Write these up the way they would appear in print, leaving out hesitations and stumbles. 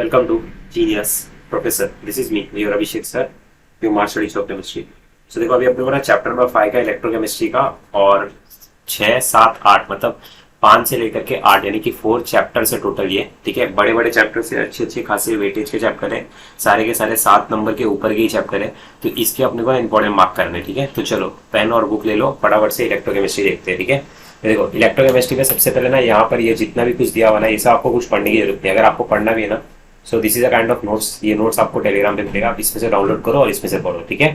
Welcome to Genius Professor. This is me, your Abhishek sir, your Master Studies of Chemistry. So देखो अभी अपने को ना chapter number 5 का इलेक्ट्रोकेमिस्ट्री का और 6, 7, 8 मतलब 5 से लेकर के 8 यानी कि 4 चैप्टर से टोटल ये, ठीक है। बड़े बड़े चैप्टर से अच्छे खासे वेटेज के चैप्टर है, सारे के सारे 7 नंबर के ऊपर के ही चैप्टर है, तो इसके अपने को इंपॉर्टेंट मार्क करने, ठीक है। तो चलो पेन और बुक ले लो, फटाफट से इलेक्ट्रोकेमिस्ट्री देखते हैं, ठीक है। देखो इलेक्ट्रोकेमिस्ट्री में सबसे पहले ना यहाँ पर ये जितना भी कुछ दिया हुआ ना, ये सब आपको कुछ पढ़ने की जरूरत नहीं है। अगर आपको पढ़ना भी है ना, so this is a kind of notes. ये नोट्स आपको टेलीग्राम पे मिलेगा, आप इसमें से डाउनलोड करो और इसमें से पढ़ो, ठीक है।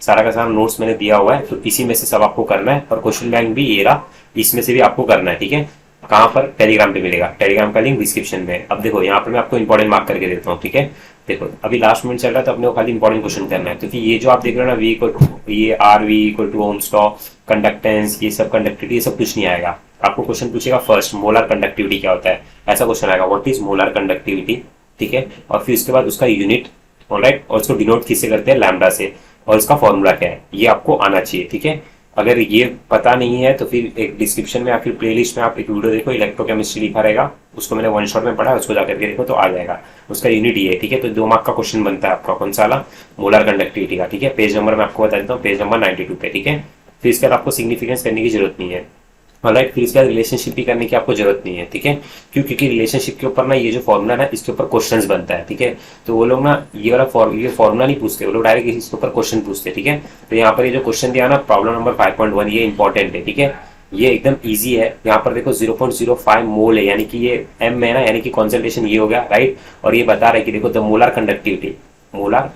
सारा का सारा नोट्स मैंने दिया हुआ है, तो इसी में से सब आपको करना है। और क्वेश्चन बैंक भी ये रहा, इसमें से भी आपको करना है, ठीक है। कहाँ पर? टेलीग्राम पे मिलेगा, टेलीग्राम का लिंक डिस्क्रिप्शन में है। अब देखो यहाँ पर मैं आपको इंपॉर्टेंट मार्क करके देता हूँ, ठीक है। देखो अभी लास्ट मिनट चल रहा है, तो अपने को खाली इंपॉर्टेंट क्वेश्चन करना है। क्योंकि ये जो आप देख रहे हो ना, वी इक्वल टू ये R V equal to Ohm's law, conductance, ये सब कंडक्टिविटी, ये सब कुछ नहीं आएगा। आपको क्वेश्चन पूछेगा फर्स्ट मोलर कंडक्टिविटी क्या होता है, ऐसा क्वेश्चन आएगा, व्हाट इज मोलर कंडक्टिविटी, ठीक है। और फिर उसके बाद उसका यूनिट, ऑलराइट, और उसको डिनोट किससे करते हैं? लैम्डा से, और इसका फॉर्मूला क्या है, ये आपको आना चाहिए, ठीक है। अगर ये पता नहीं है तो फिर एक डिस्क्रिप्शन में या फिर प्लेलिस्ट में आप एक वीडियो देखो, इलेक्ट्रोकेमिस्ट्री लिखा रहेगा, उसको मैंने वन शॉट में पढ़ा है, उसको जाकर के देखो तो आ जाएगा। उसका यूनिट ये है, ठीक है। तो 2 मार्क का क्वेश्चन बनता है आपका, कौन सा वाला? मोलर कंडक्टिविटी का, ठीक है। पेज नंबर मैं आपको बता देता हूँ, पेज नंबर 92 पे, ठीक है। फिर इसके बाद आपको सिग्निफिकेंस करने की जरूरत नहीं है, राइट। फिर इसके बाद रिलेशनशिप भी करने की आपको जरूरत नहीं है, ठीक है। क्योंकि रिलेशनशिप के ऊपर ना ये जो फॉर्मूला ना, इसके ऊपर क्वेश्चंस बनता है, ठीक है। तो वो लोग ना ये वाला फॉर्मूला नहीं पूछते, वो लोग डायरेक्ट इसके ऊपर क्वेश्चन पूछते हैं, ठीक है। तो यहाँ पर ये जो क्वेश्चन दिया ना, प्रॉब्लम नंबर 5.1, ये इंपॉर्टेंट है, ठीक है। ये एकदम ईजी है। यहाँ पर देखो 0.05 मोल है, यानी कि ये एम में ना, यानी कि कॉन्सेंट्रेशन ये हो गया, राइट। और ये बता रहा है कि देखो the molar conductivity, molar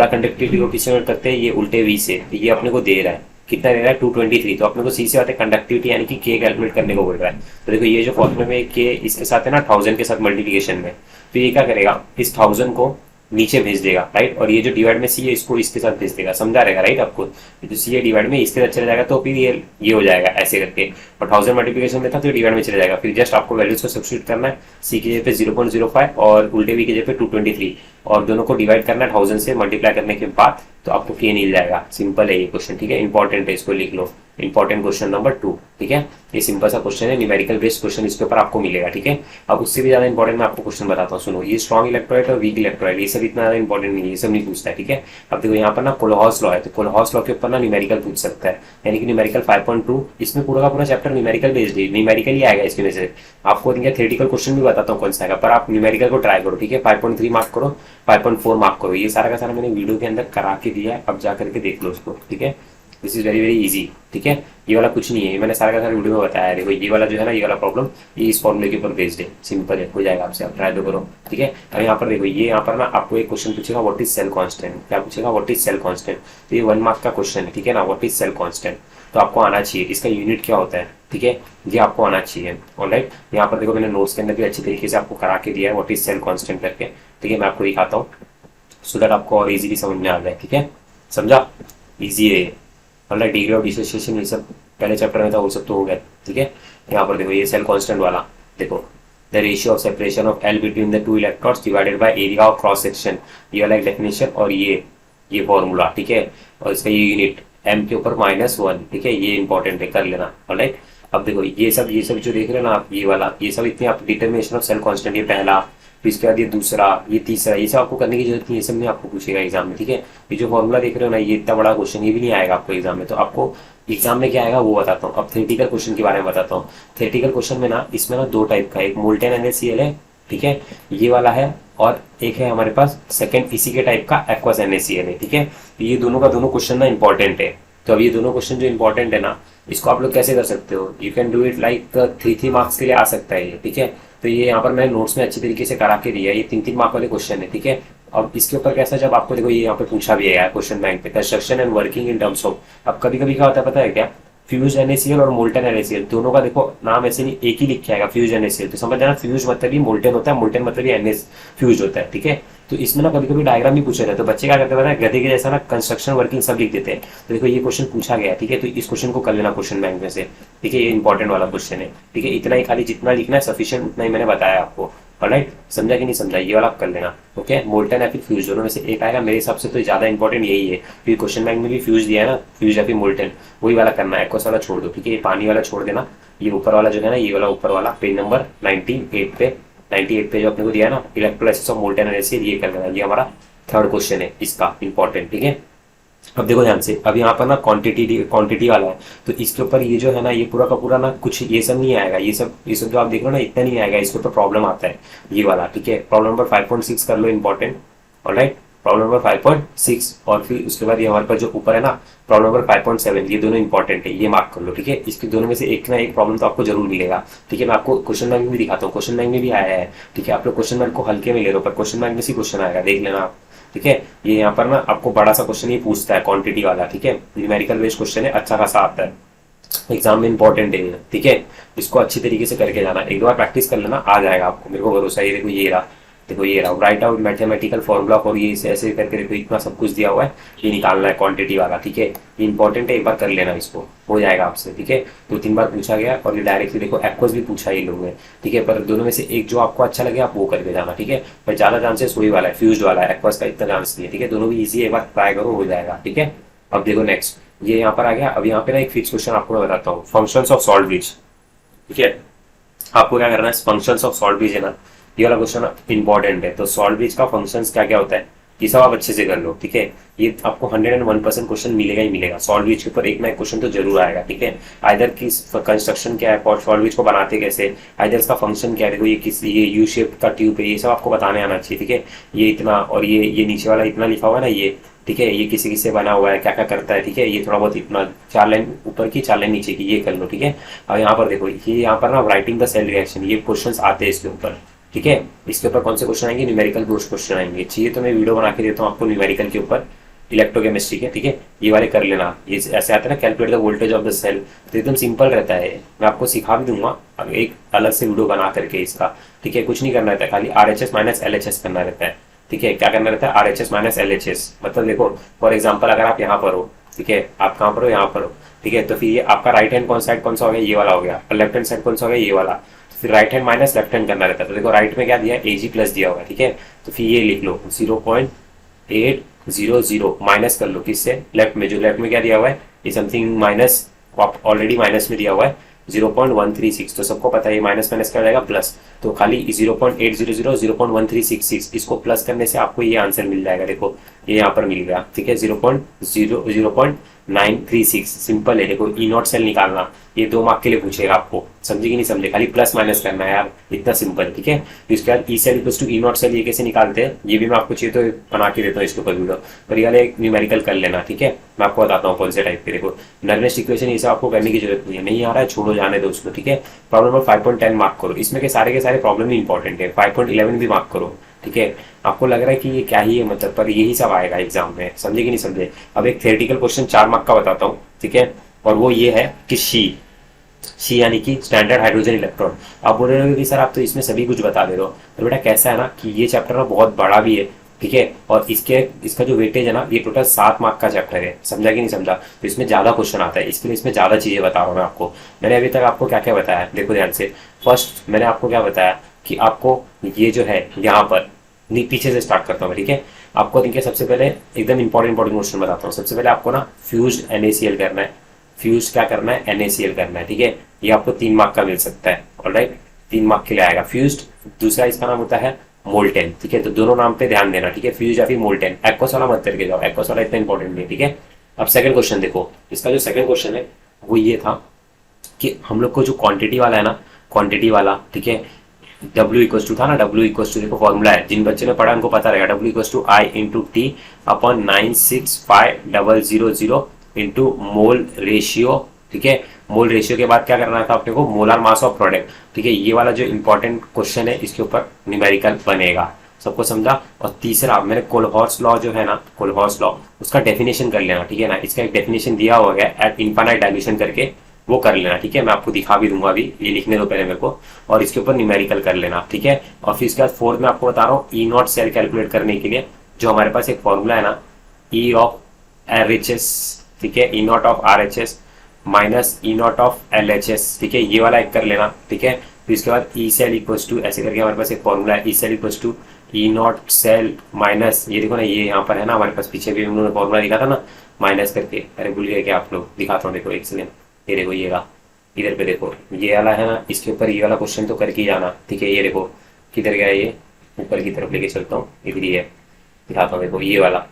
conductivity को किससे नोट करते हैं? ये उल्टे वी से। तो ये अपने को दे रहा है, कितना दे रहा है? 223। तो अपने को सी से बात है कंडक्टिविटी यानी कि के कैलकुलेट करने को बोल रहा है। तो देखो ये जो फॉर्मूले में के इसके साथ है ना 1000 के साथ मल्टीप्लिकेशन में, तो ये क्या करेगा? इस 1000 को नीचे भेज देगा, राइट। और ये जो डिवाइड में सी है, इसको इसके साथ भेज देगा, समझा रहेगा, राइट। आपको जो सी है डिवाइड में इसके साथ चला जाएगा, तो फिर ये हो जाएगा ऐसे करके। और 1000 मल्टीप्लिकेशन में था तो डिवाइड में चला जाएगा। फिर जस्ट आपको वैल्यूज को सब्स्टिट्यूट करना है, सी की जगह पे 0.05 और उल्टे वी की जगह पे 223, और दोनों को डिवाइड करना है 1000 से मल्टीप्लाई करने के बाद, तो आपको के मिल जाएगा। सिंपल है ये क्वेश्चन, ठीक है। इंपॉर्टेंट है, इसको लिख लो, इंपॉर्टेंट क्वेश्चन नंबर 2, ठीक है। ये सिंपल सा क्वेश्चन है, न्यूमेरिकल बेस्ड क्वेश्चन इसके ऊपर आपको मिलेगा, ठीक है। अब उससे भी ज्यादा इंपॉर्टेंट मैं आपको क्वेश्चन बताता हूँ, सुनो। ये स्ट्रॉन्ग इलेक्ट्रोलाइट और वीक इलेक्ट्रोलाइट, ये सब इतना ज्यादा इंपॉर्टेंट नहीं है, ये सब नहीं पूछता है, ठीक है। अब देखो यहाँ पर ना कोल्हास लॉ है, तो कोल्हास लॉ के ऊपर ना न्यूमेरिकल पूछ सकता है, यानी कि न्यूमेरिकल 5.2। इसमें पूरा का पूरा चैप्टर न्यूमेरिकल बेस्ड है, न्यूमेरिकल ही आएगा इसके में से। आपको थ्योरेटिकल क्वेश्चन भी बताता हूँ कौन सा आएगा, पर आप न्यूमेरिकल को ट्राई करो, ठीक है। 5.3 मार्क करो, 5.4 मार्क करो, ये सारा का सारा मैंने वीडियो के अंदर करा के दिया है, अब जा करके देख लो उसको, ठीक है। This is very very easy, ठीक है। ये वाला कुछ नहीं है, मैंने सारा का सारा वीडियो में बताया है। देखो ये वाला जो है ना, ये वाला प्रॉब्लम ये इस फॉर्मूले के ऊपर बेस्ड है, सिंपल है, हो जाएगा आपसे, आप ट्राई तो करो, ठीक है। अब यहाँ पर देखो, ये यहाँ पर ना आपको एक क्वेश्चन पूछेगा, व्हाट इज सेल कांस्टेंट। क्या पूछेगा? What is cell constant. तो ये 1 मार्क का क्वेश्चन है, ठीक है ना। व्हाट इज सेल कांस्टेंट, तो आपको आना चाहिए, इसका यूनिट क्या होता है, ठीक है, ये आपको आना चाहिए, ऑलराइट। यहाँ पर देखो मैंने नोट्स के अंदर भी अच्छी तरीके से आपको करा के दिया है, व्हाट इज सेल कांस्टेंट करके, ठीक है। मैं आपको दिखाता हूँ सो दैट आपको और इजीली समझ में आ जाए, ठीक है। समझा? इजी है, मतलब डिग्री ऑफ डिसोसिएशन ये सब पहले चैप्टर में था, वो सब तो हो गया, ठीक है। यहाँ पर देखो ये सेल कांस्टेंट वाला, देखो the ratio of separation of L between the two electrons divided by area of cross section, ये वाला एक डेफिनेशन, और ये फॉर्मूला, ठीक है। और इसका ये यूनिट एम के ऊपर -1, ठीक है। ये इंपॉर्टेंट है, कर लेना, ऑलराइट। अब देखो ये सब जो देख रहे हो ना आप, ये वाला, ये सब इतने आप डिटर्मिनेशन ऑफ सेल कांस्टेंट, ये पहला, फिर इसके बाद ये दूसरा, ये तीसरा, ये सब आपको करने की जरूरत नहीं है, ये सब नहीं आपको पूछेगा एग्जाम में, ठीक है। ये जो फॉर्मूला देख रहे हो ना, ये इतना बड़ा क्वेश्चन, ये भी नहीं आएगा आपको एग्जाम में। तो आपको एग्जाम में क्या आएगा वो बताता हूँ। अब थ्योरेटिकल क्वेश्चन के बारे में बताता हूँ। थ्योरेटिकल क्वेश्चन में ना, इसमें ना 2 टाइप का, एक मोल्टेन NaCl है, ठीक है, ये वाला है, और एक है हमारे पास सेकंड इसी के टाइप का एक्वस NaCl है, ठीक है। तो ये दोनों का दोनों क्वेश्चन ना इंपॉर्टेंट है। तो अब ये दोनों क्वेश्चन जो इंपॉर्टेंट है ना, इसको आप लोग कैसे कर सकते हो? You can do it like 3 marks के लिए आ सकता है ये, ठीक है। तो ये यहाँ पर मैंने नोट्स में अच्छी तरीके से करा के दिया है, ये 3 मार्क वाले क्वेश्चन है, ठीक है। अब इसके ऊपर कैसा, जब आपको देखो ये यहाँ पे पूछा भी है क्वेश्चन बैंक पे, construction and working in terms of. अब कभी कभी क्या होता है पता है क्या, फ्यूज NaCl और मोल्टन NaCl दोनों का देखो नाम ऐसे नहीं, एक ही लिख के आएगा, फ्यूज NaCl। तो समझ जाना, फ्यूज मतलब ही मोल्टन होता है, मोल्टन मतलब ही NaCl फ्यूज होता है, ठीक है। तो इसमें ना कभी कभी डायग्राम भी पूछा जाता है, तो बच्चे क्या करते हैं, गधे के जैसा ना कंस्ट्रक्शन वर्किंग सब लिख देते हैं। तो देखो ये क्वेश्चन पूछा गया, ठीक है। तो इस क्वेश्चन को कर लेना क्वेश्चन बैंक में से, ठीक है। ये इंपॉर्टेंट वाला क्वेश्चन है, ठीक है। इतना ही, खाली जितना लिखना है सफिशिएंट, उतना ही मैंने बताया आपको, ऑलराइट। समझा कि नहीं समझा, ये वाला आप कर लेना, ओके। मोल्टन या फिर फ्यूज दोनों में से एक आएगा, मेरे हिसाब से तो ज्यादा इंपॉर्टेंट यही है। फिर क्वेश्चन बैंक में भी फ्यूज दिया है ना, फ्यूज या फिर मोल्टन, वही वाला करना है, एक्वस वाला छोड़ दो, ठीक है। ये पानी वाला छोड़ देना, ये ऊपर वाला जो है ना, ये वाला ऊपर वाला, पेज नंबर 98 पे 98 पे जो अपने को दिया है ना, इलेक्ट्रोलाइसिस ऑफ मोल्टेन एनर्जी, ये कर लेना। ये हमारा थर्ड क्वेश्चन है इसका इंपॉर्टेंट, ठीक है। अब देखो ध्यान से, अब यहाँ पर ना क्वांटिटी क्वांटिटी वाला है, तो इसके ऊपर ये जो है ना, ये पूरा का पूरा ना कुछ ये सब नहीं आएगा, ये सब जो आप देख रहे हो ना, इतना नहीं आएगा, इसके ऊपर प्रॉब्लम आता है ये वाला, ठीक है। प्रॉब्लम नंबर 5.6 कर लो इंपॉर्टेंट, ऑलराइट। प्रॉब्लम नंबर 5.6, और फिर उसके बाद ये हमारे पास जो ऊपर है ना प्रॉब्लम नंबर 5.7, ये दोनों इंपॉर्टेंट है, ये मार्क कर लो, ठीक है। इसके दोनों में से एक ना एक प्रॉब्लम तो आपको जरूर मिलेगा, ठीक है। मैं आपको क्वेश्चन बैंक में भी दिखाता हूँ, क्वेश्चन बैंक में भी आया है, ठीक है। आप लोग क्वेश्चन बैंक को हल्के में ले रहे हो, पर क्वेश्चन बैंक में से क्वेश्चन आएगा, देख लेना आप, ठीक है। ये यहाँ पर ना आपको बड़ा सा क्वेश्चन ही पूछता है क्वांटिटी वाला, ठीक है। न्यूमेरिकल बेस्ड क्वेश्चन है, अच्छा खासा आता है, एग्जाम में इंपॉर्टेंट है ये, ठीक है। इसको अच्छी तरीके से करके जाना, एक दो बार प्रैक्टिस कर लेना, आ जाएगा आपको, मेरे को भरोसा है। ये देखो ये रहा, देखो ये रहा, राइट आउट मैथमेटिकल फॉर्मूला, और ये ऐसे करके देखो इतना सब कुछ दिया हुआ है, ये निकालना है क्वांटिटी वाला, ठीक है। ये इंपॉर्टेंट है, एक बार कर लेना, इसको हो जाएगा आपसे, ठीक है। 2-3 बार पूछा गया, और ये डायरेक्टली देखो एक्वस भी पूछा ये लोगों ने, ठीक है। पर दोनों में से एक जो आपको अच्छा लगे आप वो करके जाना, ठीक है। पर ज्यादा चांसेस वही वाला है, फ्यूज्ड वाला है, एक्वस का इतना चांस नहीं है, ठीक है। दोनों भी ईजी है, एक बार ट्राई करो, हो जाएगा, ठीक है। अब देखो नेक्स्ट, ये यहाँ पर आ गया। अब यहाँ पे ना एक फिक्स क्वेश्चन आपको मैं बताता हूँ, फंक्शंस ऑफ सॉल्ट ब्रिज, ठीक है। आपको क्या करना है, फंक्शंस ऑफ सॉल्ट ब्रिज है ना, ये वाला क्वेश्चन इंपॉर्टेंट है। तो सॉल्ट ब्रिज का फंक्शंस क्या क्या होता है, ये सब आप अच्छे से कर लो, ठीक है। ये आपको 101% क्वेश्चन मिलेगा ही मिलेगा, सॉल्ट ब्रिज के ऊपर एक ना एक क्वेश्चन तो जरूर आएगा, ठीक है। आइदर की कंस्ट्रक्शन क्या है, और सॉल्ट ब्रिज को बनाते कैसे, आइदर इसका फंक्शन क्या है, देखो ये किस, ये यू शेप का ट्यूब है, ये सब आपको बताने आना चाहिए, ठीक है। ये इतना, और ये नीचे वाला इतना लिखा हुआ है ना ये, ठीक है। ये किसी किससे बना हुआ है, क्या क्या करता है, ठीक है। ये थोड़ा बहुत इतना 4 लाइन ऊपर की 4 लाइन नीचे की, ये कर लो, ठीक है। अब यहाँ पर देखो, ये यहाँ पर ना राइटिंग द सेल रिएक्शन, ये क्वेश्चंस आते हैं इसके ऊपर, ठीक है। इसके ऊपर कौन से क्वेश्चन आएंगे, न्यूमेरिकल बेस्ड क्वेश्चन आएंगे। चाहिए तो मैं वीडियो बना के देता हूँ आपको न्यूमेरिकल के ऊपर, इलेक्ट्रोकेमिस्ट्री के, ठीक है। ये वाले कर लेना, ये ऐसे आता है ना, calculate the voltage of the cell, तो एकदम सिंपल रहता है। मैं आपको सिखा भी दूंगा अब एक अलग से वीडियो बना करके इसका, ठीक है। कुछ नहीं करना रहता है, खाली RHS माइनस LHS करना रहता है, ठीक है। क्या करना रहता है, RHS माइनस LHS, मतलब देखो फॉर एग्जाम्पल अगर आप यहाँ पर हो, ठीक है, आप कहाँ पर हो, यहाँ पर हो, ठीक है। तो फिर ये आपका राइट हैंड कौन साइड कौन सा हो गया, ये वाला हो गया, और लेफ्ट हैंड साइड कौन सा हो गया, ये वाला। तो फिर right hand minus left hand करना रहता है। तो देखो राइट में क्या दिया है, AG प्लस दिया हुआ है, ठीक है। तो फिर ये लिख लो 0.800 माइनस कर लो किससे, लेफ्ट में, जो लेफ्ट में क्या दिया हुआ है, ये समथिंग माइनस, ऑलरेडी माइनस में दिया हुआ है 0.136, तो सबको पता है ये माइनस माइनस कर जाएगा प्लस, तो खाली 0.800 0.1366, इसको प्लस करने से आपको ये आंसर मिल जाएगा। देखो ये यहाँ पर मिल गया, ठीक है, 0.936, सिंपल है। देखो E0 सेल निकालना, ये 2 मार्क के लिए पूछेगा आपको, समझे कि नहीं समझे, खाली प्लस माइनस करना है यार, इतना सिंपल, ठीक है। इसके बाद E cell equals to E0 cell, ये कैसे निकालते हैं ये भी मैं आपको चाहिए तो बना के देता हूँ इसके ऊपर वीडियो, पर ये वाला एक न्यूमेरिकल कर लेना, ठीक है। मैं आपको बताता हूँ कौन से टाइप के। देखो नर्वेस्ट इक्वेशन ये सब आपको करने की जरूरत नहीं है, नहीं आ रहा है छोड़ो, जाने दो उसको, ठीक है। प्रॉब्लम नंबर 5.10 मार्क करो, इसमें के सारे प्रॉब्लम ही इंपॉर्टेंट है। 5.11 भी मार्क करो, ठीक है। आपको लग रहा है कि ये क्या ही है मतलब, पर यही सब आएगा एग्जाम में, समझे कि नहीं समझे। अब एक थ्योरेटिकल क्वेश्चन 4 मार्क का बताता हूँ, ठीक है। और वो ये है कि शी यानी कि स्टैंडर्ड हाइड्रोजन इलेक्ट्रॉन। आप बोल रहे हो कि सर आप तो इसमें सभी कुछ बता दे रहे हो, तो बेटा कैसा है ना कि ये चैप्टर ना बहुत बड़ा भी है, ठीक है। और इसका जो वेटेज है ना, ये टोटल 7 मार्क का चैप्टर है, समझा कि नहीं समझा। तो इसमें ज्यादा क्वेश्चन आता है, इसके लिए इसमें ज्यादा चीजें बता रहा हूँ मैं आपको। मैंने अभी तक आपको क्या क्या बताया, देखो ध्यान से। फर्स्ट मैंने आपको क्या बताया कि आपको ये जो है यहाँ पर, नहीं पीछे से स्टार्ट करता हूँ, ठीक है। आपको देखिए सबसे पहले एकदम इंपॉर्टेंट क्वेश्चन बताता हूँ। सबसे पहले आपको ना फ्यूज्ड NaCl करना है, फ्यूज क्या करना है, NaCl करना है, ठीक है। ये आपको 3 मार्क का मिल सकता है, ऑलराइट, 3 मार्क के लिए आएगा फ्यूज्ड। दूसरा इसका नाम होता है मोल्टेन, ठीक है। तो दोनों नाम पे ध्यान देना, ठीक है, फ्यूज या फिर मोल्टेन। एक्वस वाला मत करके जाओ, एक्वस वाला इतना इंपॉर्टेंट नहीं है, ठीक है। अब सेकंड क्वेश्चन देखो, इसका जो सेकंड क्वेश्चन है वो ये था कि हम लोग को जो क्वांटिटी वाला है ना, क्वांटिटी वाला, ठीक है, W इक्वल टू था ना, W इक्वल टू देखो फॉर्मूला है, जिन बच्चे ने पढ़ा उनको पता रहेगा, W equal to I into T upon 96500 into mole ratio, ठीक है। मोल रेशियो के बाद क्या करना था अपने को, मोलर मास ऑफ प्रोडक्ट, ठीक है। ये वाला जो इंपॉर्टेंट क्वेश्चन है इसके ऊपर न्यूमेरिकल बनेगा, सबको समझा। और तीसरा मैंने कोलहॉर्स लॉ जो है ना, कोलहॉर्स लॉ, उसका डेफिनेशन कर लेना, ठीक है ना। इसका एक डेफिनेशन दिया हुआ है एट इनफाइनाइट डायल्यूशन करके, वो कर लेना, ठीक है। मैं आपको दिखा भी दूंगा अभी, ये लिखने दो पहले मेरे को, और इसके ऊपर न्यूमेरिकल कर लेना, ठीक है। और फिर इसके बाद फोर्थ में आपको बता रहा हूँ E0 सेल कैलकुलेट करने के लिए जो हमारे पास एक फॉर्मूला है ना, E ऑफ RHS, ठीक है, E0 of RHS minus E0 of LHS, ठीक है, ये वाला एक कर लेना, ठीक है। फिर इसके बाद E सेल इक्वल्स टू, ऐसे करके हमारे पास एक फॉर्मूला है, E cell equals to E0 cell minus, ये देखो ना, ये यहाँ पर है ना हमारे पास, पीछे भी उन्होंने फॉर्मूला लिखा था ना माइनस करके, अरे भूल गए क्या आप लोग, दिखाता हूँ, देखो एक सेकेंड, ये देखो ये रहा, इधर पे देखो ये वाला है ना, इसके ऊपर ये वाला क्वेश्चन तो करके ही जाना, ठीक है। ये देखो किधर गया ये, ऊपर की तरफ लेके चलता हूँ, इधर ही है, दिखाता हूँ। देखो ये वाला,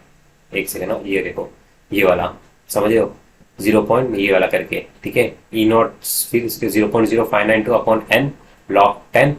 एक सेकेंड, ये देखो ये वाला, समझ रहे हो, 0 पॉइंट ये वाला करके, ठीक है। ई नॉट, फिर इसके 0.0592 upon n log 10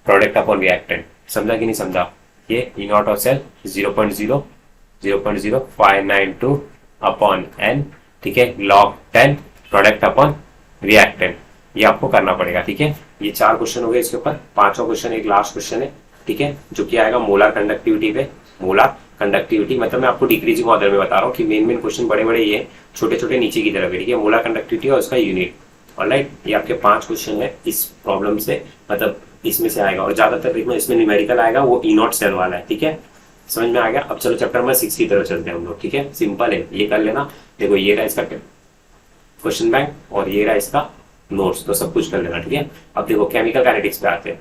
product upon reactant, समझा कि नहीं समझा। ये ई नॉट और सेल 0.0592 अपॉन एन, ठीक है, लॉग 10 प्रोडक्ट अपॉन रिएक्टेंट, ये आपको करना पड़ेगा, ठीक है। ये 4 क्वेश्चन हो गए इसके ऊपर। 5वां क्वेश्चन एक लास्ट क्वेश्चन है, ठीक है, जो कि आएगा मोलार कंडक्टिविटी पे। मोलार कंडक्टिविटी मतलब मैं आपको डिक्रीजिंग ऑर्डर में बता रहा हूँ कि मेन क्वेश्चन बड़े बड़े ये, छोटे छोटे नीचे की तरफ है, ठीक है। मोलार कंडक्टिविटी और उसका यूनिट, ऑलराइट। ये आपके 5 क्वेश्चन है इस प्रॉब्लम से, मतलब इसमें से आएगा। और ज्यादातर देखो इसमें न्यूमेरिकल आएगा, वो ई नॉट सेल वाला है, ठीक है। समझ में आ गया। अब चलो चैप्टर नंबर 6 की तरफ चलते हैं हम लोग, ठीक है। सिंपल है, ये कर लेना। देखो ये रहा इसका क्वेश्चन बैंक और ये रहा इसका नोट्स, तो सब कुछ कर लेना, ठीक है। अब देखो केमिकल काइनेटिक्स पे आते हैं।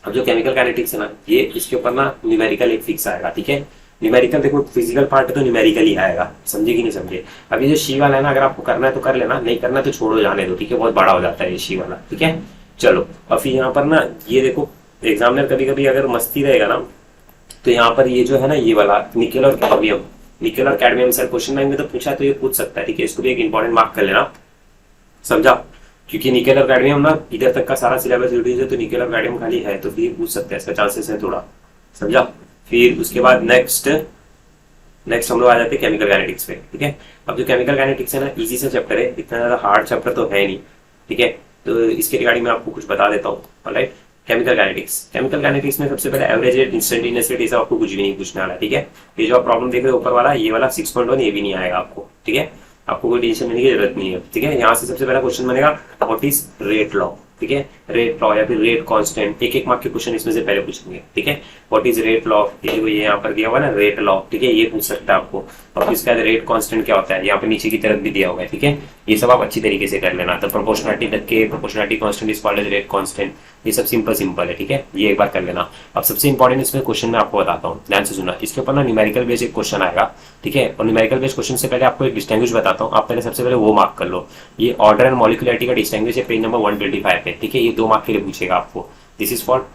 अब जो केमिकल काइनेटिक्स है ना, ये इसके ऊपर ना न्यूमेरिकल एक फिक्स आएगा, ठीक है। न्यूमेरिकल देखो फिजिकल पार्ट है तो न्यूमेरिकल ही आएगा, समझे कि नहीं समझे। अब ये जो शी वाला है ना, अगर आपको करना है तो कर लेना, नहीं करना तो छोड़ो, जाने दो, ठीक है। बहुत बड़ा हो जाता है ये शी वाला, ठीक है। चलो अब फिर यहाँ पर ना ये देखो, एग्जामिनर कभी कभी अगर मस्ती रहेगा ना, तो यहाँ पर ये जो है ना, ये वाला निकेल और कैडमियम, निकेल और कैडमियम सर क्वेश्चन बैंक में तो पूछा है, तो ये पूछ सकता है, ठीक है। इसको भी एक इंपॉर्टेंट मार्क कर लेना, समझा। क्योंकि निकेल और कैडमियम ना इधर तक का सारा सिलेबस रिड्यूस है, तो निकेल और कैडमियम खाली है, तो फिर पूछ सकते हैं, इसका चांसेस है थोड़ा, समझा। फिर उसके बाद नेक्स्ट हम लोग आ जाते हैं केमिकल काइनेटिक्स पे, ठीक है। अब जो केमिकल काइनेटिक्स है ना, इजी सा चैप्टर है, इतना ज्यादा हार्ड चैप्टर तो है नहीं, ठीक है। तो इसके रिगार्डिंग मैं आपको कुछ बता देता हूँ, ऑलराइट। केमिकल काइनेटिक्स में सबसे पहले एवरेज रेट, इंस्टेंटेनियस रेट, ये सब आपको कुछ भी नहीं पूछने वाला, ठीक है। ये जो आप प्रॉब्लम देख रहे हो ऊपर वाला, ये वाला 6.1, ये भी नहीं आएगा आपको, ठीक है। आपको कोई टेंशन लेने की जरूरत नहीं है, ठीक है। यहाँ से सबसे पहला क्वेश्चन बनेगा व्हाट इज रेट लॉ, ठीक है। रेट लॉ या फिर रेट कांस्टेंट, एक मार्क के क्वेश्चन इसमें से पहले पूछेंगे, ठीक है। व्हाट इज रेट लॉ, ये यहाँ पर दिया हुआ ना रेट लॉ, ठीक है, ये पूछ सकता है आपको। और इसके बाद रेट कांस्टेंट क्या होता है, यहाँ पे नीचे की तरफ भी दिया हुआ है, ठीक है। ये सब आप अच्छी तरीके से कर लेना। तो प्रोपोर्शनलिटी तक के, proportionality constant is called as rate constant, ये सब सिंपल है, ठीक है। ये एक बार कर लेना। अब सबसे इंपॉर्टेंट इसमें क्वेश्चन मैं आपको बताता हूँ, ध्यान से सुना। इसके ऊपर ना न्यूमेरिकल बेस्ड एक क्वेश्चन आएगा, ठीक है। और न्यूमेरिकल बेस्ड क्वेश्चन से पहले आपको एक डिस्टिंग्विश बताता हूँ, आप पहले सबसे पहले वो मार्क कर लो। ये ऑर्डर एंड मॉलिक्यूलरिटी का डिस्टिंग्विश है, पेज नंबर 125 पे, ठीक है। ये 2 मार्क के लिए पूछेगा आपको, दिस इज फॉर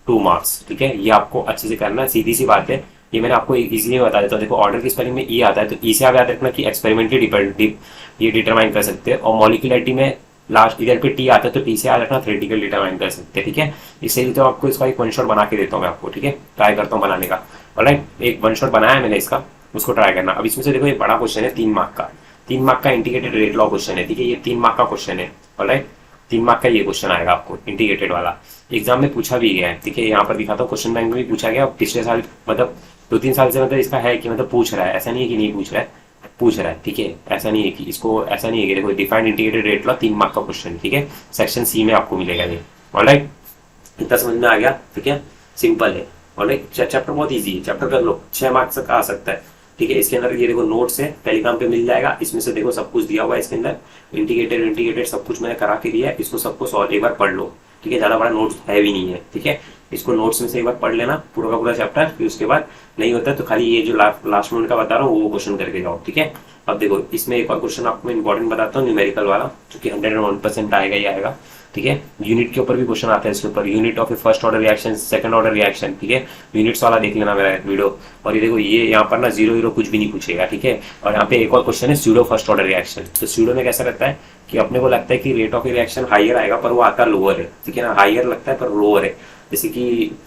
2 मार्क्स, ठीक है। ये आपको अच्छे से करना है, सीधी सी बात है। ये मैंने आपको इजीली बता देता हूँ। देखो ऑर्डर की स्पेलिंग में ई आता है, तो ई से आप याद रखना कि एक्सपेरिमेंटली ये डिटरमाइन कर सकते हैं। और मॉलिक्यूलरिटी में लास्ट इधर पे टी आता है, तो टी से याद रखना थ्योरेटिकल डिटरमाइन कर सकते हैं, ठीक है। इसलिए तो आपको इसका एक वन शॉट बना के देता हूँ मैं आपको, ठीक है। ट्राई करता हूँ बनाने का, ऑलराइट। एक वन शॉट बनाया है मैंने इसका, उसको ट्राई करना। अब इसमें से देखो ये बड़ा क्वेश्चन है 3 मार्क का, 3 मार्क का इंटीग्रेटेड रेट लॉ क्वेश्चन है, ठीक है। ये 3 मार्क का क्वेश्चन है, ऑलराइट। 3 मार्क का ये क्वेश्चन आएगा आपको इंटीग्रेटेड वाला, एग्जाम में पूछा भी गया है, ठीक है। यहाँ पर दिखाता हूँ, क्वेश्चन बैंक में भी पूछा गया पिछले साल, मतलब 2-3 साल से, मतलब इसका है कि मतलब पूछ रहा है, ऐसा नहीं है कि नहीं पूछ रहा है, पूछ रहा है, ठीक है। ऐसा नहीं है कि इसको, ऐसा नहीं है कि देखो defined integrated rate law 3 mark का क्वेश्चन, ठीक है। सेक्शन सी में आपको मिलेगा ये, ऑलराइट। इतना समझ में आ गया, ठीक है। सिंपल है, ऑलराइट। चैप्टर बहुत ईजी है, चैप्टर कर लो, 6 मार्क्स तक आ सकता है, ठीक है। इसके अंदर ये देखो नोट्स है, टेलीग्राम पे मिल जाएगा। इसमें से देखो सब कुछ दिया हुआ है इसके अंदर, इंटीग्रेटेड सब कुछ मैंने करा के दिया है। इसको सबको सॉल्व एक बार पढ़ लो, ठीक है। ज्यादा बड़ा नोट्स है भी नहीं है, ठीक है। इसको नोट्स में से एक बार पढ़ लेना पूरा का पूरा चैप्टर, फिर उसके बाद नहीं होता है तो खाली ये जो लास्ट मिनट का बता रहा हूँ वो क्वेश्चन करके जाओ, ठीक है। अब देखो इसमें एक और क्वेश्चन आपको मैं इंपॉर्टेंट बताता हूँ, न्यूमेरिकल वाला, जो कि 101% आएगा ही आएगा, ठीक है। यूनिट के ऊपर भी क्वेश्चन आता है इसके ऊपर, unit of A first order reaction, second order reaction, ठीक है। यूनिट्स वाला देख लेना मेरा वीडियो। और ये देखो ये यहाँ पर ना 0 कुछ भी नहीं पूछेगा, ठीक है। और यहाँ पे एक और क्वेश्चन है स्यूडो फर्स्ट ऑर्डर रिएक्शन। तो स्यूडो में कैसा रहता है कि अपने को लगता है कि rate of A reaction higher आएगा, पर वो आता लोअर है, ठीक है ना। हाइयर लगता है पर लोअर है। जैसे कि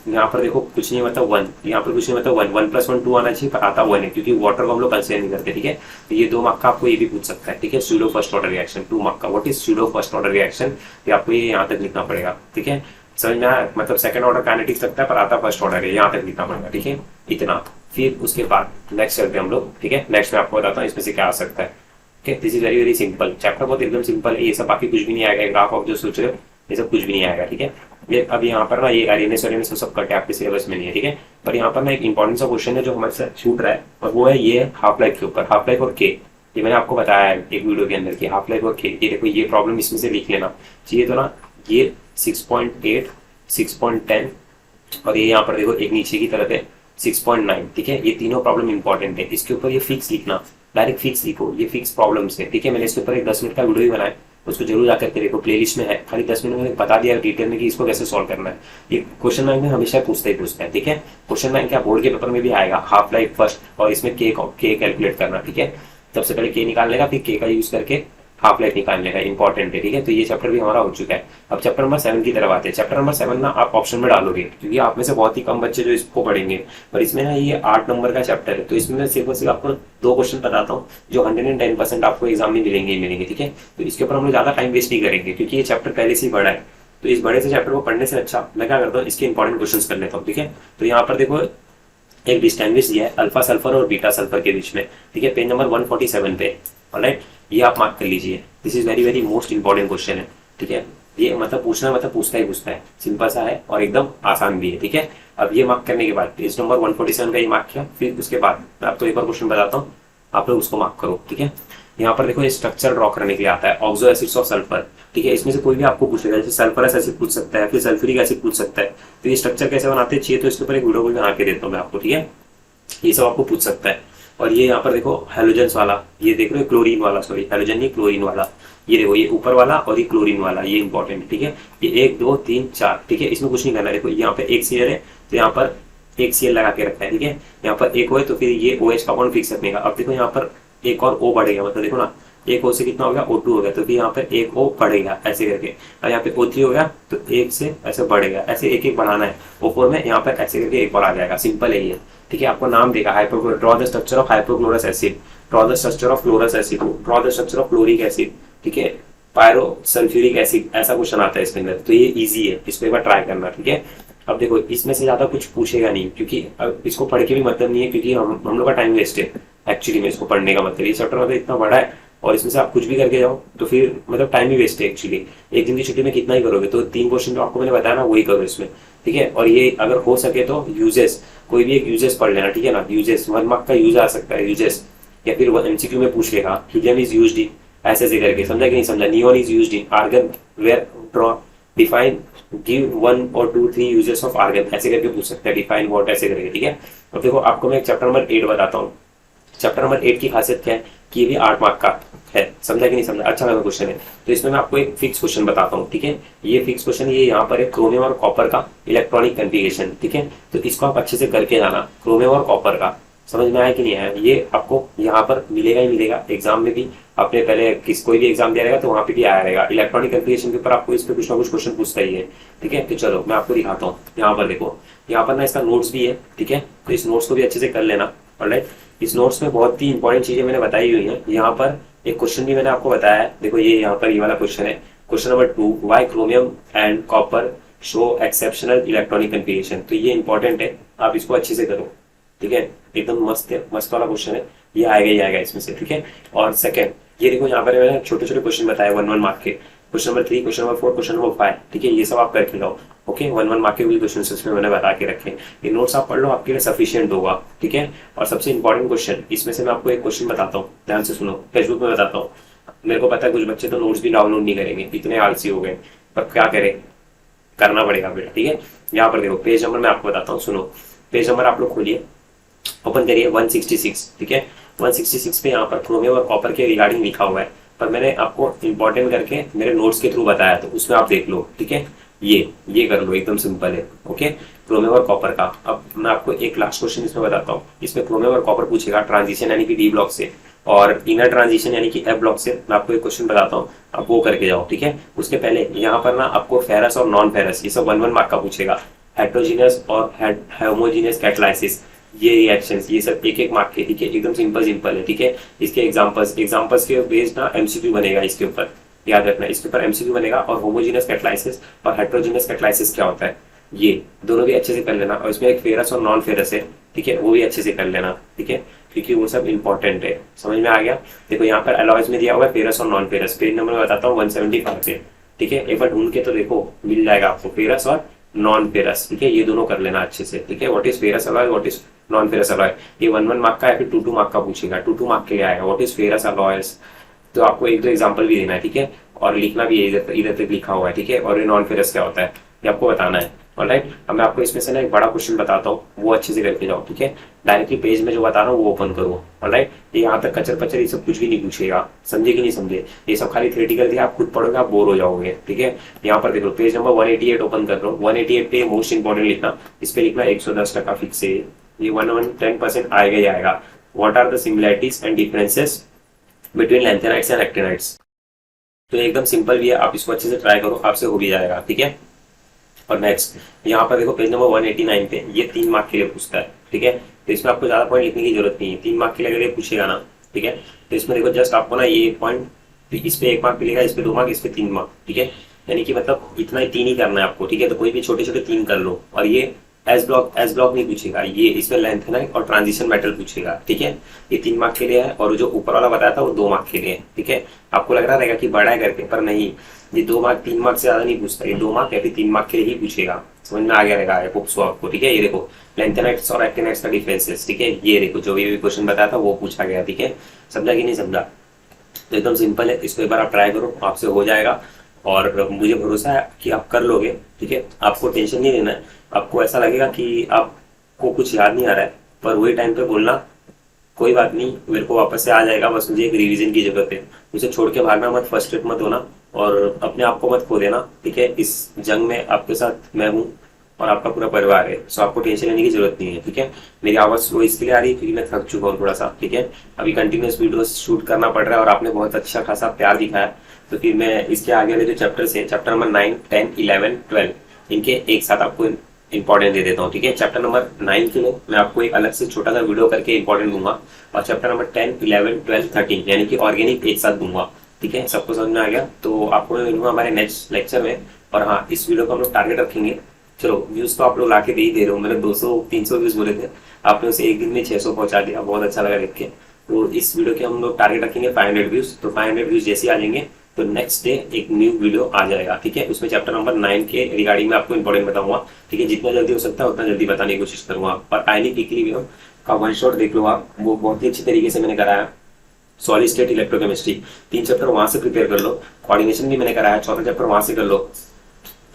यहाँ पर देखो कुछ नहीं मतलब 1, यहाँ पर कुछ नहीं मतलब 1 + 1 2 आना चाहिए, पर आता 1 है, क्योंकि वाटर को हम लोग कंसिडर नहीं करते, ठीक है। तो ये 2 मार्क का आपको ये भी पूछ सकता है, ठीक है। Pseudo first order reaction 2 mark का, what is pseudo first order reaction, ये आपको ये यहाँ तक लिखना पड़ेगा, ठीक है। समझ में आया, मतलब सेकंड ऑर्डर काइनेटिक्स लगता है पर आता फर्स्ट ऑर्डर है, यहाँ तक लिखना पड़ेगा, ठीक है। इतना, फिर उसके बाद नेक्स्ट चलते हैं हम लोग, ठीक है। नेक्स्ट मैं आपको बताता हूँ इसमें से क्या आ सकता है, ठीक है। This is very simple chapter, बहुत एकदम सिंपल है। ये सब बाकी कुछ भी नहीं आएगा, ग्राफ ऑफ जो सोच रहे हो ये सब कुछ भी नहीं आएगा, ठीक है। ये अब यहाँ पर ना ये आरएनएस और सब कट आपके सिलेबस में नहीं है, ठीक है। पर यहाँ पर ना एक इंपॉर्टेंट सा क्वेश्चन है जो हमारे साथ छूट रहा है, और वो है ये हाफ लाइफ के ऊपर, हाफ लाइफ और के। ये मैंने आपको बताया है एक वीडियो के अंदर की हाफ लाइफ और के। ये देखो ये प्रॉब्लम इसमें से लिख लेना चाहिए, तो ना ये 6.8, 6.10 और ये यहाँ पर देखो एक नीचे की तरफ है 6.9, ठीक है। ये तीनों प्रॉब्लम इंपॉर्टेंट है, इसके ऊपर ये फिक्स लिखना, डायरेक्ट फिक्स लिखो, ये फिक्स प्रॉब्लम है, ठीक है। मैंने इसके ऊपर एक 10 मिनट का वीडियो भी बनाया, उसको जरूर जाकर के देखो, प्लेलिस्ट में है। खाली 10 मिनट में बता दिया डिटेल में कि इसको कैसे सॉल्व करना है। ये क्वेश्चन बैंक में हमेशा पूछता ही पूछता है, ठीक है। क्वेश्चन बैंक क्या बोर्ड के पेपर में भी आएगा, हाफ लाइफ फर्स्ट, और इसमें के कैलकुलेट करना, ठीक है। सबसे पहले के निकालने का, फिर के का यूज करके हाफ लाइफ निकालने का, इंपॉर्टेंट है, ठीक है। तो ये चैप्टर भी हमारा हो चुका है। अब चैप्टर नंबर 7 की तरफ आते हैं। चैप्टर नंबर 7 ना आप ऑप्शन में डालोगे, क्योंकि आप में से बहुत ही कम बच्चे जो इसको पढ़ेंगे, और इसमें ना ये 8 नंबर का चैप्टर है। तो इसमें मैं सिर्फ और सिर्फ आपको 2 क्वेश्चन बताता हूँ जो 110% आपको एग्जाम में मिलेंगे ही मिलेंगे, ठीक है। तो इसके ऊपर हम लोग ज्यादा टाइम वेस्ट नहीं करेंगे, क्योंकि ये चैप्टर पहले से ही बड़ा है। तो इस बड़े से चैप्टर को पढ़ने से अच्छा मैं क्या करता हूँ, इसके इंपॉर्टेंट क्वेश्चन कर लेता हूँ, ठीक है। तो यहाँ पर देखो एक डिस्टिंग्विश दिया है अल्फा सल्फर और बीटा सल्फर के बीच में, ठीक है, पेज नंबर 147 पे। ऑलराइट, ये आप मार्क कर लीजिए। This is very very most important question है, ठीक है। ये मतलब पूछता ही पूछता है, सिंपल सा है और एकदम आसान भी है, ठीक है। अब ये मार्क करने के बाद पेज नंबर 147 का ये मार्क किया, फिर उसके बाद मैं आपको एक और क्वेश्चन बताता हूँ, आप लोग उसको मार्क करो, ठीक है। यहाँ पर देखो ये स्ट्रक्चर ड्रॉ करने के लिए आता है, ऑक्सो एसिड्स ऑफ सल्फर, ठीक है। इसमें से कोई भी आपको पूछेगा, जैसे सल्फरस एसिड पूछ सकता है, फिर सल्फ्यूरिक एसिड पूछ सकता है। तो ये स्ट्रक्चर कैसे बनाते हैं चाहिए तो इसके ऊपर एक वीडियो भी बना के देता हूँ मैं आपको, ठीक है। ये सब आपको पूछ सकता है। और ये यहाँ पर देखो हेलोजेंस वाला, ये देख रहे हो क्लोरीन वाला, सॉरी हेलोजन नहीं क्लोरीन वाला, ये देखो ये ऊपर वाला और ये क्लोरीन वाला, ये इंपॉर्टेंट, ठीक है। ये 1 2 3 4, ठीक है। इसमें कुछ नहीं करना है। देखो यहाँ पे एक सीएल है तो यहाँ पर एक सीएल लगा के रखा है, ठीक है। यहाँ पर एक ओ है तो फिर ये OH का बॉन्ड फिक्स रखने का। अब देखो यहाँ पर एक और O बढ़ेगा, मतलब देखो ना, एक O से कितना हो गया, O2 हो गया, तो फिर यहाँ पर एक O बढ़ेगा ऐसे करके, और यहाँ पे O3 हो गया तो एक से ऐसे बढ़ेगा, ऐसे एक एक बढ़ाना है। O4 में यहाँ पर ऐसे करके एक बार आ जाएगा, सिंपल है ये, ठीक है। आपको नाम देगा hypochlor, draw the structure of hypochlorous acid, draw the structure of chlorous acid, draw the structure of chloric acid, ठीक है, पायरो सल्फ्यूरिक एसिड, ऐसा क्वेश्चन आता है इसके अंदर। तो ये इजी है, इसको एक बार ट्राई करना, ठीक है। अब देखो इसमें से ज्यादा कुछ पूछेगा नहीं, क्योंकि अब इसको पढ़ के भी मतलब नहीं है, क्योंकि हम लोग का टाइम वेस्ट है एक्चुअली में इसको पढ़ने का। मतलब ये चैप्टर मतलब इतना बड़ा है और इसमें से आप कुछ भी करके जाओ तो फिर मतलब टाइम ही वेस्ट है एक्चुअली। एक दिन की छुट्टी में कितना ही करोगे, तो 3 क्वेश्चन जो आपको मैंने बताया ना वही करो इसमें, ठीक है। और ये अगर हो सके तो यूजेस, कोई भी एक यूजेस पढ़ लेना, ठीक है ना। यूजेस 1 मार्क का यूज आ सकता है यूजेस, या फिर MCQ में पूछ लेगा हीलियम इज यूज्ड इन, ऐसे ऐसे करके, समझा कि नहीं समझा। Neon is used in argon where, draw define give 1 और 2 3 यूजेस ऑफ आर्गन, ऐसे करके पूछ सकते हैं, डिफाइन व्हाट ऐसे करके, ठीक है। अब देखो आपको मैं चैप्टर नंबर 8 बताता हूँ। चैप्टर नंबर 8 की खासियत क्या है कि ये भी 8 मार्क का है, समझा कि नहीं समझा, अच्छा लगा क्वेश्चन है। तो इसमें मैं आपको एक फिक्स क्वेश्चन बताता हूँ, ठीक है। ये फिक्स क्वेश्चन ये यहाँ पर है क्रोमियम और कॉपर का इलेक्ट्रॉनिक कन्फिगरेशन, ठीक है। तो इसको आप अच्छे से करके जाना, क्रोमियम और कॉपर का, समझ में आया कि नहीं आया। ये आपको यहाँ पर मिलेगा ही मिलेगा एग्जाम में भी, आपने पहले कोई भी एग्जाम दिया रहेगा तो वहां पे भी आया रहेगा। इलेक्ट्रॉनिक कन्फिगरेशन के ऊपर आपको इस पे कुछ ना कुछ क्वेश्चन पूछता ही है, ठीक है। तो चलो मैं आपको दिखाता हूँ। यहाँ पर देखो, यहाँ पर ना इसका नोट्स भी है, ठीक है। तो इस नोट्स को भी अच्छे से कर लेना, ऑलराइट। इस नोट्स में बहुत ही इंपॉर्टेंट चीजें मैंने बताई हुई है। यहाँ पर एक क्वेश्चन भी मैंने आपको बताया है, देखो ये यहाँ पर ये वाला क्वेश्चन है, question number 2, why chromium and copper show exceptional electronic configuration. तो ये इंपॉर्टेंट है, आप इसको अच्छे से करो, ठीक है। एकदम मस्त है, मस्त वाला क्वेश्चन है, ये आएगा ही आएगा इसमें से, ठीक है। और सेकंड ये देखो यहाँ पर मैंने छोटे छोटे क्वेश्चन बताए 1 मार्क के, question number 3, question number 4, question number 5, ठीक है। ये सब आप करके लो, ओके। 1 मार्क के भी क्वेश्चन इसमें मैंने बता के रखे, ये नोट्स आप पढ़ लो, आपके लिए सफिशिएंट होगा, ठीक है। और सबसे इंपॉर्टेंट क्वेश्चन इसमें से मैं आपको एक क्वेश्चन बताता हूँ, ध्यान से सुनो, फेसबुक में बताता हूँ। मेरे को पता है कुछ बच्चे तो नोट्स भी डाउनलोड नहीं करेंगे, इतने आलसी हो गए, पर क्या करें, करना पड़ेगा बेटा, ठीक है। यहाँ पर देखो पेज नंबर मैं आपको बताता हूँ, सुनो। पेज नंबर आप लोग खोलिए, ओपन करिए 166, ठीक है। 166 पे यहाँ पर क्रोमियम और कॉपर के रिगार्डिंग लिखा हुआ है, पर मैंने आपको इंपॉर्टेंट करके मेरे नोट्स के थ्रू बताया, तो उसमें आप देख लो, ठीक है। ये कर लो, एकदम सिंपल है, ओके। क्रोमियम और कॉपर का अब मैं आपको एक लास्ट क्वेश्चन इसमें बताता हूँ। इसमें क्रोमियम और कॉपर पूछेगा ट्रांजिशन यानी कि डी ब्लॉक से, और इनर ट्रांजिशन यानी कि एफ ब्लॉक से। मैं आपको एक क्वेश्चन बताता हूँ, आप वो करके जाओ, ठीक है। उसके पहले यहाँ पर ना आपको फेरस और नॉन फेरस ये सब 1 मार्क का पूछेगा, हेट्रोजीनियस और होमोजीनियस कैटालाइसिस, ये रिएक्शंस, ये सब 1 मार्क के, ठीक है। एकदम सिंपल है, ठीक है। इसके एग्जांपल्स के बेस्ड ना MCQ बनेगा इसके ऊपर, याद रखना, इसके ऊपर MCQ बनेगा। और होमोजीनियस कैटालाइसिस और हेट्रोजीनियस कैटालाइसिस क्या होता है, ये दोनों भी अच्छे से कर लेना। और इसमें एक फेरस और नॉन फेरस है, ठीक है, वो भी अच्छे से कर लेना, ठीक है, क्योंकि वो सब इंपॉर्टेंट है। समझ में आ गया। देखो यहाँ पर अलॉयज में दिया हुआ है फेरस और नॉन फेरस, पेज नंबर मैं बताता हूँ 175 पे, ठीक है। एक बार ढूंढ के तो देखो, मिल जाएगा आपको फेरस और नॉन फेरस, ठीक है। ये दोनों कर लेना अच्छे से, ठीक है। What is ferrous alloy, what is non ferrous alloy, ये 1 मार्क का है, फिर 2 मार्क का पूछेगा, 2 मार्क के लिए आएगा। व्हाट इज फेरस अलॉयस, तो आपको 1 2 एग्जांपल भी देना है, ठीक है। और लिखना भी है, इधर तक लिखा हुआ है, ठीक है। और ये नॉन फेरस क्या होता है, ये आपको बताना है। ऑलराइट, अब मैं आपको इसमें से ना एक बड़ा क्वेश्चन बताता हूँ, वो अच्छे से करके जाओ, ठीक है। डायरेक्टली पेज में जो बता रहा हूँ वो ओपन करो। ऑलराइट, ये यहाँ तक कचर पचर ये सब कुछ भी नहीं पूछेगा, समझे कि नहीं समझे। ये सब खाली थ्योरेटिकल थी, आप खुद पढ़ोगे आप बोर हो जाओगे, ठीक है। यहाँ पर देखो पेज नंबर 188 ओपन कर लो। 188 पे मोस्ट इंपॉर्टेंट लिखना, इस पे लिखना 110% फिक्स है, ये 110% आएगा ही आएगा। What are the similarities and differences between lanthanides and actinides. तो एकदम सिंपल भी है, आप इसको अच्छे से ट्राई करो, आपसे हो भी जाएगा, ठीक है। और नेक्स्ट यहाँ पर देखो पेज नंबर 189 पे ये 3 मार्क के लिए पूछता है, ठीक है। तो इसमें आपको ज्यादा पॉइंट लिखने की जरूरत नहीं है, 3 मार्क के लिए अगर ये पूछेगा ना, ठीक है। तो इसमें देखो जस्ट आपको ना ये पॉइंट, इस पे 1 मार्क मिलेगा, इस पे 2 मार्क, इस पे 3 मार्क, ठीक है। यानी कि मतलब इतना ही 3 ही करना है आपको, ठीक है। तो कोई भी छोटे छोटे 3 कर लो। और ये एस ब्लॉक नहीं पूछेगा, ये इसमें लेंथ है ना, और ट्रांजिशन मेटल पूछेगा, ठीक है। ये 3 मार्क के लिए है, और जो ऊपर वाला बताया था वो 2 मार्क के लिए है, ठीक है। आपको लग रहा रहेगा कि बड़ा है करके, पर नहीं, ये 2 मार्क 3 मार्क से ज्यादा नहीं पूछता, ये 2 मार्क या फिर 3 मार्क के लिए ही पूछेगा। समझ में आ गया रहेगा आपको, ठीक है। ये देखो लेंथेनाइट्स और एक्टिनाइट्स का डिफरेंसेस, ठीक है। ये देखो जो भी क्वेश्चन बताया था वो पूछा गया, ठीक है। समझा कि नहीं समझा। तो एकदम सिंपल है, इसको एक बार आप ट्राई करो, आपसे हो जाएगा। और मुझे भरोसा है कि आप कर लोगे, ठीक है। आपको टेंशन नहीं लेना है। आपको ऐसा लगेगा कि आपको कुछ याद नहीं आ रहा है, पर वही टाइम पे बोलना कोई बात नहीं, मेरे को वापस से आ जाएगा, बस मुझे एक रिवीजन की जरूरत है। उसे छोड़ के भागना मत, फ्रस्ट्रेट मत होना, और अपने आप को मत खो देना, ठीक है। इस जंग में आपके साथ मैं हूँ और आपका पूरा परिवार है, सो आपको टेंशन लेने की जरूरत नहीं है, ठीक है। मेरी आवाज स्लो इसके लिए आ रही है क्योंकि मैं थक चुका हूँ थोड़ा सा, ठीक है। अभी कंटिन्यूस वीडियो शूट करना पड़ रहा है और आपने बहुत अच्छा खासा प्यार दिखाया, तो फिर मैं इसके आगे वाले जो चैप्टर्स है, चैप्टर नंबर 9, 10, 11, 12, इनके एक साथ आपको इंपॉर्टेंट दे देता हूँ, ठीक है। चैप्टर नंबर 9 के लिए मैं आपको एक अलग से छोटा सा वीडियो करके इंपॉर्टेंट दूंगा, और चैप्टर नंबर 10, 11, 12, 13 यानी कि ऑर्गेनिक एक साथ दूंगा, ठीक है। सबको समझ में आ गया। तो आपको मैं मिलूंगा हमारे नेक्स्ट लेक्चर में। और हाँ, इस वीडियो को हम लोग टारगेट रखेंगे, चलो व्यूज तो आप लोग लाके दे ही दे रहे हो, मैंने 200-300 व्यूज बोले थे, आपने उसे एक दिन में 600 पहुंचा दिया, बहुत अच्छा लगा देख के। तो इस वीडियो के हम लोग टारगेट रखेंगे 500 व्यूज। तो 500 व्यूज जैसे आ जाएंगे तो नेक्स्ट डे एक न्यू वीडियो आ जाएगा, ठीक है। उसमें चैप्टर नंबर 9 के रिगार्डिंग में आपको इंपॉर्टेंट बताऊंगा, ठीक है। जितना जल्दी हो सकता है उतना जल्दी बताने की कोशिश करूंगा। और आयनिक इक्विलिब्रियम का वन शॉट देख लो आप, वो बहुत ही अच्छी तरीके से मैंने कराया। सॉलिड स्टेट इलेक्ट्रोकेमिस्ट्री 3 चैप्टर वहां से प्रिपेयर कर लो। कोऑर्डिनेशन भी मैंने कराया, 4था चैप्टर वहां से कर लो।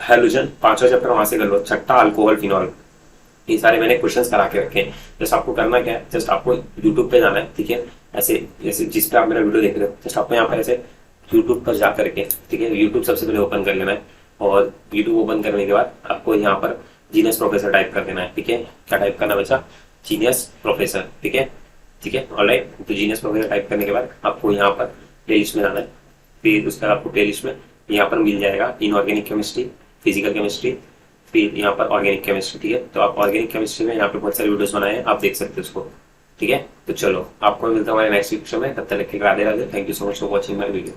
हैलोजन 5वां चैप्टर वहां से कर लो। 6ठा अल्कोहल फिनॉल, ये सारे मैंने क्वेश्चंस करा के रखे हैं। जस्ट आपको करना क्या है, जस्ट आपको यूट्यूब पे जाना है, ठीक है। ऐसे जैसे जिस पे आप मेरा वीडियो देख रहे हो, जस्ट आपको यहाँ पर ऐसे यूट्यूब पर जा करके, ठीक है, यूट्यूब सबसे पहले ओपन कर लेना है। और यूट्यूब ओपन करने के बाद आपको यहाँ पर जीनियस प्रोफेसर टाइप कर देना है, ठीक है। क्या टाइप करना बचा, जीनियस प्रोफेसर, ठीक है, ठीक है। ऑलराइट, तो जीनियस प्रोफेसर टाइप करने के बाद आपको यहाँ पर प्ले लिस्ट में जाना है। फिर उसका आपको प्ले लिस्ट में यहाँ पर मिल जाएगा इनऑर्गेनिक केमिस्ट्री, फिजिकल केमिस्ट्री, फिर यहाँ पर ऑर्गेनिक केमिस्ट्री, ठीक है। तो आप ऑर्गेनिक केमिस्ट्री में यहाँ पे बहुत सारे वीडियोस बनाए हैं, आप देख सकते हो उसको, ठीक है। तो चलो आपको मिलता है हमारे नेक्स्ट वीडियो में, तब तक के लिए Radhe Radhe. Thank you so much for watching my video.